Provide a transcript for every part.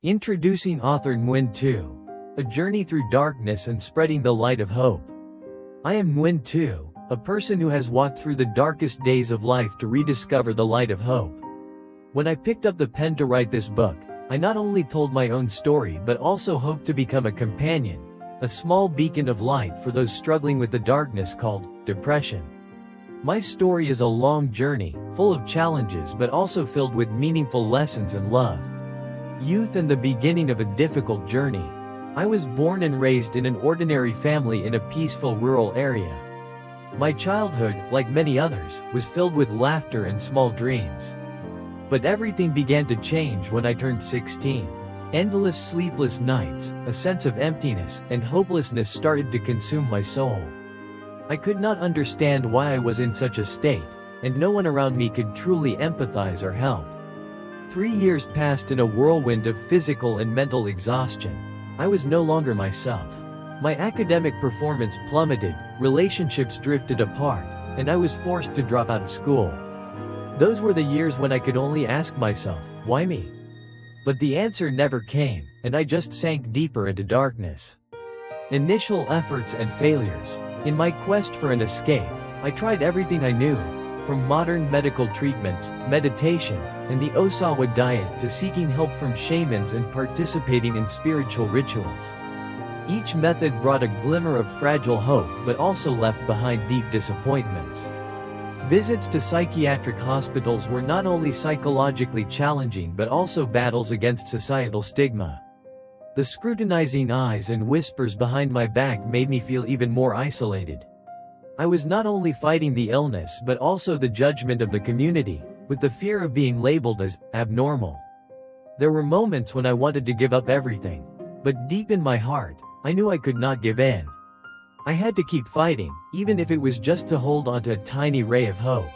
Introducing author Nguyen Tu, a journey through darkness and spreading the light of hope. I am Nguyen Tu, a person who has walked through the darkest days of life to rediscover the light of hope. When I picked up the pen to write this book, I not only told my own story but also hoped to become a companion, a small beacon of light for those struggling with the darkness called depression. My story is a long journey, full of challenges but also filled with meaningful lessons and love. Youth and the beginning of a difficult journey. I was born and raised in an ordinary family in a peaceful rural area. My childhood, like many others, was filled with laughter and small dreams. But everything began to change when I turned 16. Endless sleepless nights, a sense of emptiness and hopelessness started to consume my soul. I could not understand why I was in such a state, and no one around me could truly empathize or help. 3 years passed in a whirlwind of physical and mental exhaustion. I was no longer myself. My academic performance plummeted, relationships drifted apart, and I was forced to drop out of school. Those were the years when I could only ask myself, why me? But the answer never came, and I just sank deeper into darkness. Initial efforts and failures. In my quest for an escape, I tried everything I knew, from modern medical treatments, meditation, and the Osawa diet to seeking help from shamans and participating in spiritual rituals. Each method brought a glimmer of fragile hope but also left behind deep disappointments. Visits to psychiatric hospitals were not only psychologically challenging but also battles against societal stigma. The scrutinizing eyes and whispers behind my back made me feel even more isolated. I was not only fighting the illness but also the judgment of the community, with the fear of being labeled as abnormal. There were moments when I wanted to give up everything, but deep in my heart, I knew I could not give in. I had to keep fighting, even if it was just to hold onto a tiny ray of hope.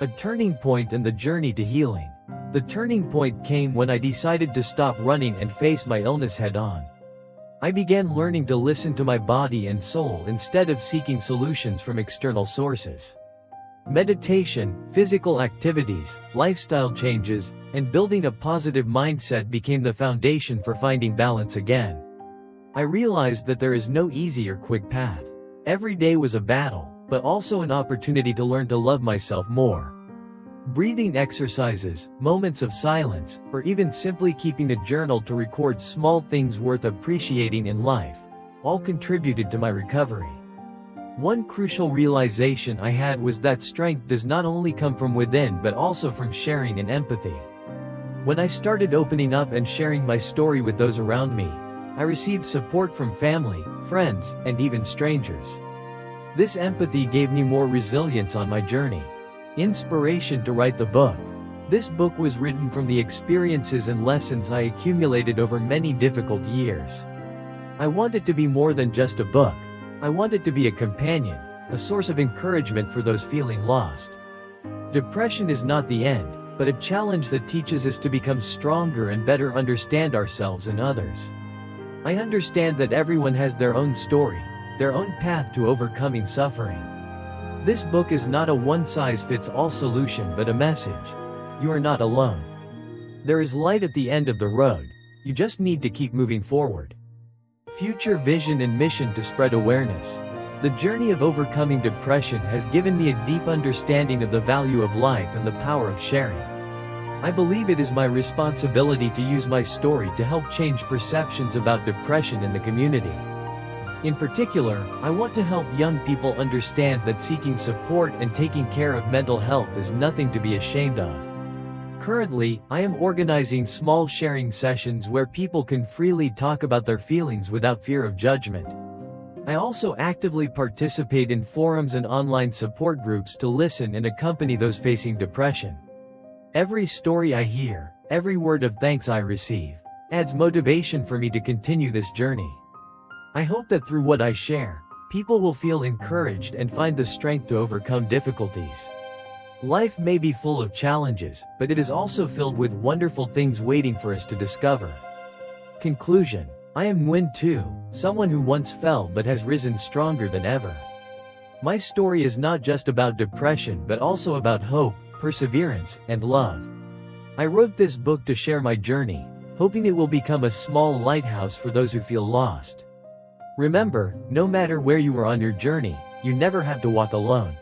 A turning point in the journey to healing. The turning point came when I decided to stop running and face my illness head-on. I began learning to listen to my body and soul instead of seeking solutions from external sources. Meditation, physical activities, lifestyle changes, and building a positive mindset became the foundation for finding balance again. I realized that there is no easy or quick path. Every day was a battle, but also an opportunity to learn to love myself more. Breathing exercises, moments of silence, or even simply keeping a journal to record small things worth appreciating in life, all contributed to my recovery. One crucial realization I had was that strength does not only come from within but also from sharing and empathy. When I started opening up and sharing my story with those around me, I received support from family, friends, and even strangers. This empathy gave me more resilience on my journey. Inspiration to write the book. This book was written from the experiences and lessons I accumulated over many difficult years. I want it to be more than just a book. I want it to be a companion, a source of encouragement for those feeling lost. Depression is not the end, but a challenge that teaches us to become stronger and better understand ourselves and others. I understand that everyone has their own story, their own path to overcoming suffering. This book is not a one-size-fits-all solution but a message. You are not alone. There is light at the end of the road, you just need to keep moving forward. Future vision and mission to spread awareness. The journey of overcoming depression has given me a deep understanding of the value of life and the power of sharing. I believe it is my responsibility to use my story to help change perceptions about depression in the community. In particular, I want to help young people understand that seeking support and taking care of mental health is nothing to be ashamed of. Currently, I am organizing small sharing sessions where people can freely talk about their feelings without fear of judgment. I also actively participate in forums and online support groups to listen and accompany those facing depression. Every story I hear, every word of thanks I receive, adds motivation for me to continue this journey. I hope that through what I share, people will feel encouraged and find the strength to overcome difficulties. Life may be full of challenges, but it is also filled with wonderful things waiting for us to discover. Conclusion. I am Nguyen Tu, someone who once fell but has risen stronger than ever. My story is not just about depression but also about hope, perseverance, and love. I wrote this book to share my journey, hoping it will become a small lighthouse for those who feel lost. Remember, no matter where you are on your journey, you never have to walk alone.